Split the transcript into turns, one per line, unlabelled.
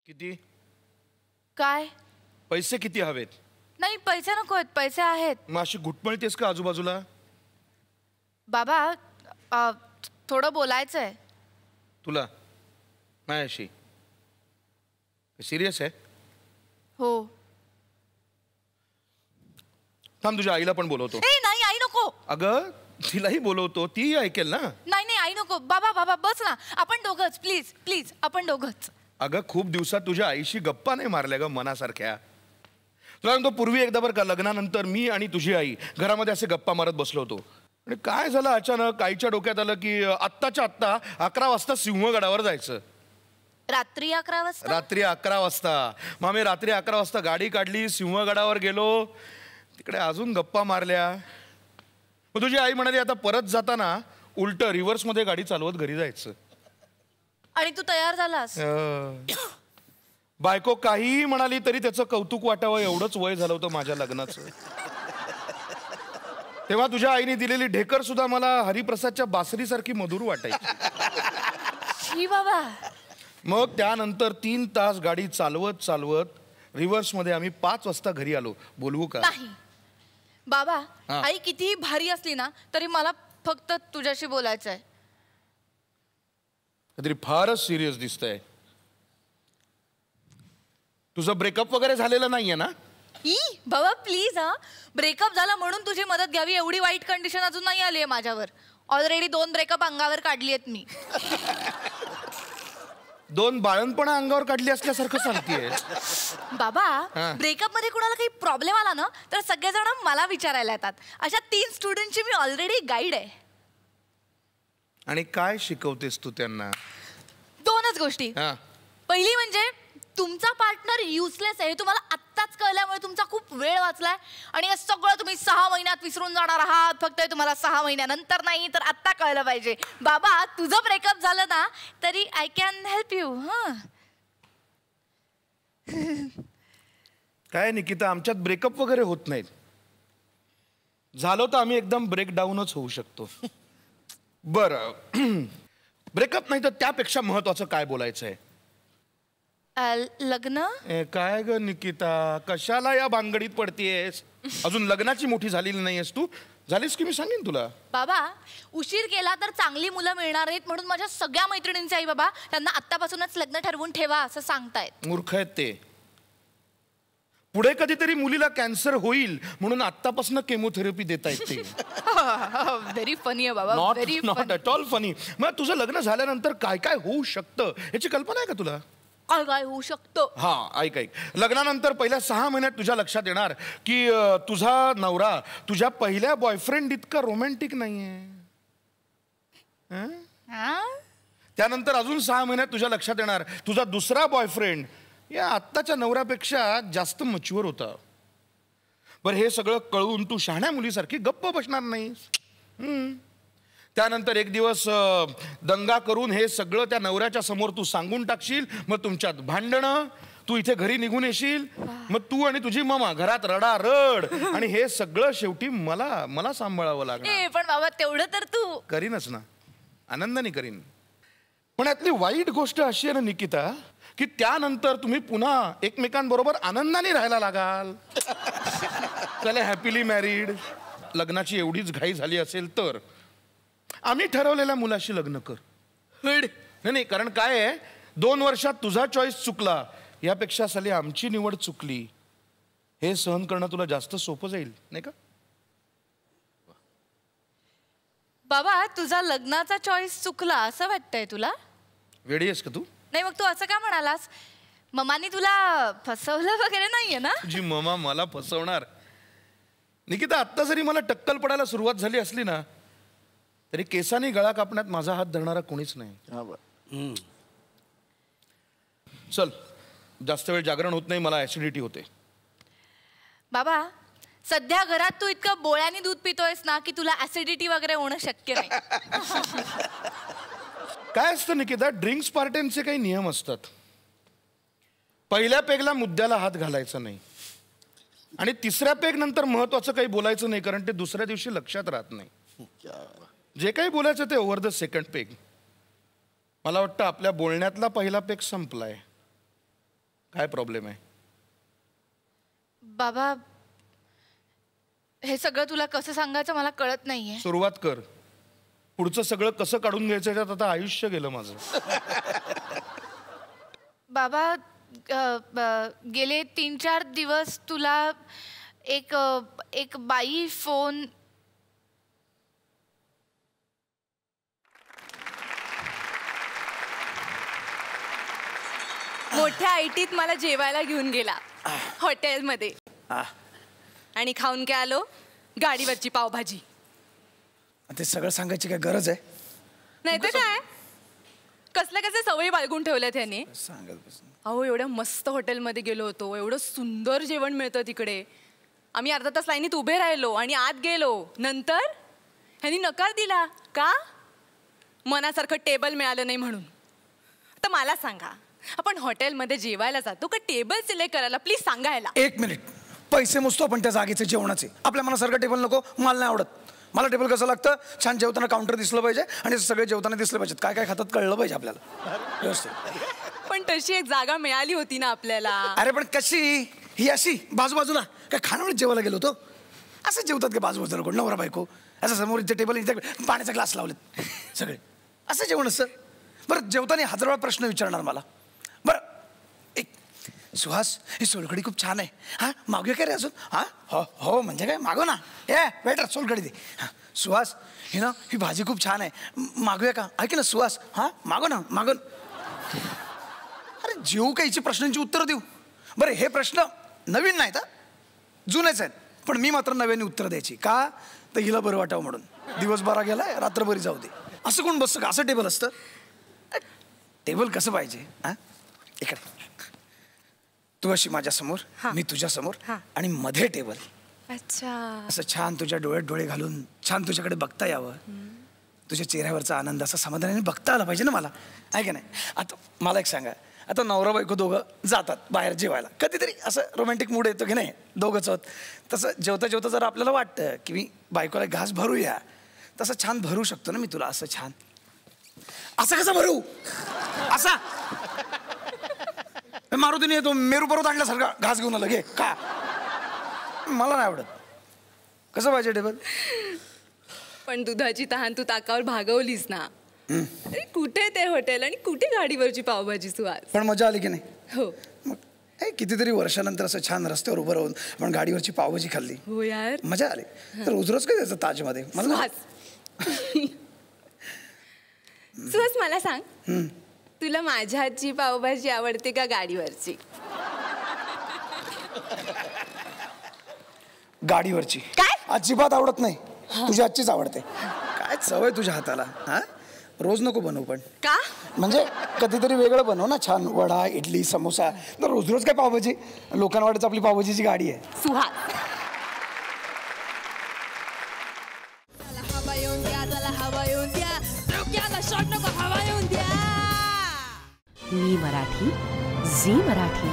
किती?
काय?
पैसे किती हवेत?
नाही, पैसे नको आहेत, पैसे आहेत.
मग अशी घुटमळतेस का आजूबाजूला?
बाबा थोडं बोलायचं आहे
तुला माझ्याशी. सिरियस आहे?
हो.
थांब, तुझ्या आईला पण बोलवतो.
ए नाही, आई नको.
अगं तिलाही बोलवतो, ती ऐकेल ना.
नाही नाही, आई नको. बाबा बाबा बस ना, आपण दोघंच. प्लीज प्लीज, आपण दोघंच.
अगं खूप दिवसात तुझ्या आईशी गप्पा नाही मारल्या ग मनासारख्या. तुला म्हणतो, पूर्वी एकदा बरं का लग्नानंतर मी आणि तुझी आई घरामध्ये असे गप्पा मारत बसलो होतो. आणि काय झालं, अचानक आईच्या डोक्यात आलं की आत्ताच्या आत्ता 11 वाजता सिंहगडावर जायचं.
रात्री 11 वाजता?
रात्री 11 वाजता. मग आम्ही रात्री 11 वाजता गाडी काढली, सिंहगडावर गेलो, तिकडे अजून गप्पा मारल्या. मग तुझी आई म्हणाली, आता परत जाताना उलट रिव्हर्समध्ये गाडी चालवत घरी जायचं.
आणि तू तयार झालास?
बायको काहीही म्हणाली तरी त्याचं कौतुक वाटावं एवढंच वय झालं होतं माझ्या लग्नाचं. तेव्हा तुझ्या आईने दिलेली ढेकर सुद्धा मला हरिप्रसादच्या बासरीसारखी मधुर वाटायची.
बाबा.
मग त्यानंतर 3 तास गाडी चालवत चालवत रिव्हर्समध्ये आम्ही 5 वाजता घरी आलो. बोलवू का?
नाही बाबा, आई कितीही भारी असली ना तरी मला फक्त तुझ्याशी बोलायचं आहे.
काहीतरी फारच सिरियस दिसतंय. तुझं ब्रेकअप वगैरे झालेलं नाहीये ना?
बाबा प्लीज. ब्रेकअप झाला म्हणून तुझी मदत घ्यावी एवढी वाईट कंडिशन अजून नाही आली आहे माझ्यावर. ऑलरेडी 2 ब्रेकअप अंगावर काढली आहेत मी.
2 बाळणपणा अंगावर काढली असल्यासारखं सांगतेय.
बाबा ब्रेकअप मध्ये कुणाला काही प्रॉब्लेम आला ना तर सगळेजण मला विचारायला येतात. अशा 3 स्टुडंटची मी ऑलरेडी गाईड आहे.
आणि काय शिकवतेस तू त्यांना?
2च गोष्टी. पहिली म्हणजे तुमचा पार्टनर युजलेस आहे हे तुम्हाला आत्ताच कळल्यामुळे तुमचा खूप वेळ वाचलाय. आणि हे सगळं तुम्ही 6 महिन्यात विसरून जाणार आहात. फक्त तुम्हाला 6 महिन्यानंतर नाही तर आत्ता कळलं पाहिजे. बाबा तुझं ब्रेकअप झालं ना तरी आय कॅन हेल्प यू.
काय निकिता, आमच्यात ब्रेकअप वगैरे होत नाहीत. झालो तर आम्ही एकदम ब्रेकडाऊनच होऊ शकतो. बरं, ब्रेकअप नाही तर त्यापेक्षा महत्वाचं काय बोलायचं आहे?
लग्न.
काय ग निकिता, कशाला या भानगडीत पडतीयस? अजून लग्नाची मोठी झालेली नाहीयेस तू. झालीस की मी सांगेन तुला.
बाबा उशीर केला तर चांगली मुलं मिळणार नाहीत म्हणून माझ्या सगळ्या मैत्रिणींचे आई बाबा त्यांना आत्तापासूनच लग्न ठरवून ठेवा असं सांगतायत.
मूर्ख आहेत ते. पुढे कधीतरी मुलीला कॅन्सर होईल म्हणून आत्तापासून केमोथेरपी देता येते.
व्हेरी फनी आहे बाबा.
Not at all funny. मग तुझं लग्न झाल्यानंतर काय काय होऊ शकतं याची कल्पना आहे का तुला?
काय काय होऊ शकतं?
ऐक. लग्नानंतर पहिल्या 6 महिन्यात तुझ्या लक्षात येणार की तुझा नवरा तुझ्या पहिल्या बॉयफ्रेंड इतका रोमॅन्टिक नाहीये. त्यानंतर अजून 6 महिन्यात तुझ्या लक्षात येणार तुझा दुसरा बॉयफ्रेंड या आत्ताच्या नवऱ्यापेक्षा जास्त मच्युअर होता. बरं, हे सगळं कळून तू शहाण्या मुलीसारखी गप्प बसणार नाहीस. त्यानंतर एक दिवस दंगा करून हे सगळं त्या नवऱ्याच्या समोर तू सांगून टाकशील. मग तुमच्यात भांडणं, तू इथे घरी निघून येशील. मग तू आणि तुझी मामा घरात रडारड. आणि हे सगळं शेवटी मला सांभाळावं लागणार.
पण बाबा तेवढं तर तू
करीनच ना, आनंदाने करीन. पण यातली वाईट गोष्ट अशी आहे ना निकिता की त्यानंतर तुम्ही पुन्हा एकमेकांबरोबर आनंदाने राहायला लागाल. चला हॅपीली मॅरीड. लग्नाची एवढीच घाई झाली असेल तर आम्ही ठरवलेल्या मुलाशी लग्न कर. नाही, कारण काय आहे, 2 वर्षात तुझा चॉईस चुकला यापेक्षा साली आमची निवड चुकली हे सहन करणं तुला जास्त सोपं जाईल नाही का?
बाबा तुझा लग्नाचा चॉईस चुकला असं वाटतंय तुला?
वेडी आहेस का तू?
नाही, मग तू असं का म्हणालास? मम्मानी तुला फसवलं वगैरे नाहीये ना?
तुझी मम्मा मला फसवणार? निकिता, आत्ता जरी मला टक्कल पडायला सुरुवात झाली असली ना तरी केसानी गळा कापण्यात माझा हात धरणारा कोणीच नाही. चल, जास्त वेळ जागरण होत नाही, मला ऍसिडिटी होते.
बाबा सध्या घरात तू इतकं बोळ्याने दूध पितोयस ना की तुला ऍसिडिटी वगैरे होणं शक्य नाही.
काय असतं निकिता, ड्रिंक्स पार्ट्यांचे काही नियम असतात. पहिल्या पेगला मुद्द्याला हात घालायचा नाही आणि 3ऱ्या पेग नंतर महत्वाचं काही बोलायचं नाही कारण ते दुसऱ्या दिवशी लक्षात राहत नाही. जे काही बोलायचं ते ओव्हर द सेकंड पेग. मला वाटतं आपल्या बोलण्यातला पहिला पेग संपलाय. काय प्रॉब्लेम आहे?
बाबा, हे सगळं तुला कसं सांगायचं मला कळत नाहीये.
सुरुवात कर. पुढचं सगळं कसं काढून घ्यायचं याच्यात आता आयुष्य गेलं माझं.
बाबा, गेले 3-4 दिवस तुला एक बाई फोन.
मोठ्या आयटीत मला जेवायला घेऊन गेला हॉटेलमध्ये आणि खाऊन काय आलो, गाडीवरची पावभाजी.
ते सगळं सांगायची काय गरज आहे?
नाही तर काय, कसले सवयी बाळगून ठेवल्या त्याने. अहो, एवढ्या मस्त हॉटेलमध्ये गेलो होतो, एवढं सुंदर जेवण मिळतं तिकडे. आम्ही अर्धा तास लाईनीत उभे राहिलो आणि आत गेलो. नंतर ह्यांनी नकार दिला. का? मनासारखं टेबल मिळालं नाही म्हणून. आता मला सांगा, आपण हॉटेलमध्ये जेवायला जातो का टेबल सिलेक्ट करायला? प्लीज सांगायला.
1 मिनिट. पैसे मोजतो आपण त्या जागेचे, जेवणाचे. आपल्या मनासारखं टेबल नको. मला नाही आवडत. मला टेबल कसं लागतं, छान जेवताना काउंटर दिसलं पाहिजे आणि सगळे जेवताना दिसलं पाहिजेत. काय काय खातात कळलं पाहिजे आपल्याला व्यवस्थित.
पण तशी एक जागा मिळाली होती ना आपल्याला.
अरे पण कशी? ही अशी बाजूबाजूला काय खानावळीत जेवायला गेलो होतो? असं जेवतात का बाजूबाजूला कोण नवरा बायको? असं समोर इथे टेबल, इथे पाण्याचा ग्लास लावलेत सगळे. असं जेवण असतं? बरं, जेवताना 1000 वेळा प्रश्न विचारणार मला. बरं, एक सुहास, ही सोलकढी खूप छान आहे. हां, मागूया काय रे अजून? हां, हो हो, म्हणजे काय, मागो ना. वेटर सोलकढी दे. हां, सुहास, ही भाजी खूप छान आहे, मागूया का? ऐक ना सुहास, हां मागो ना, मागून. अरे जेवू का, हिची प्रश्नांची उत्तरं देऊ? बरं, हे प्रश्न नवीन नाहीत, जुनेच आहेत. पण मी मात्र नव्याने उत्तर द्यायची. का? तर हिला बरं वाटावं म्हणून. दिवसभरा गेलाय, रात्रभरी जाऊ दे. असं कोण बसतं का? असं टेबल असतं? टेबल कसं पाहिजे? हां, इकडे तू अशी माझ्यासमोर, मी तुझ्यासमोर, आणि मध्ये टेबल.
अच्छा.
असं छान तुझ्या डोळ्यात डोळे घालून छान तुझ्याकडे बघता यावं. तुझ्या चेहऱ्यावरचा आनंद असा समाधानाने बघता आला पाहिजे ना मला, आहे का नाही? आता मला एक सांगा, आता नवरा बायको दोघं जातात बाहेर जेवायला, कधीतरी असं रोमॅन्टिक मूड येतो की नाही, दोघंच आहोत. तसं जेवता जेवता जर आपल्याला वाटतं की मी बायकोला घास भरूया, तसं छान भरू शकतो ना मी तुला, असं छान. असं कसं भरू? असा मारुतीने येतो मेरू पर्वत आणल्यासारखा घास घेऊन आला, घे का? मला नाही आवडत. कसं पाहिजे टेबल?
पण दुधाची तहान तू ताकावर भागवलीस ना. कुठे ते हॉटेल आणि कुठे गाडीवरची पावभाजी सुहास?
पण मजा आली की नाही?
हो.
मग कितीतरी वर्षानंतर असं छान रस्त्यावर उभं राहून आपण गाडीवरची पावभाजी खाल्ली.
हो यार,
मजा आली. तर रोज काय त्याचं ताजमध्ये मला.
सुहास, मला सांग, तुला माझ्या हातची पावभाजी आवडते का गाडीवरची?
गाडीवरची.
काय?
अजिबात आवडत नाही. तुझ्या हातचीच आवडते. काय सवय तुझ्या हाताला. हा, रोज नको बनवू. पण
का? म्हणजे
कधीतरी वेगळं बनव ना, छान वडा, इडली, समोसा. तर रोज रोज काय पावभाजी? लोकांवाड्याच आपली पावभाजीची गाडी आहे.
सुहास,
मी मराठी, झी मराठी.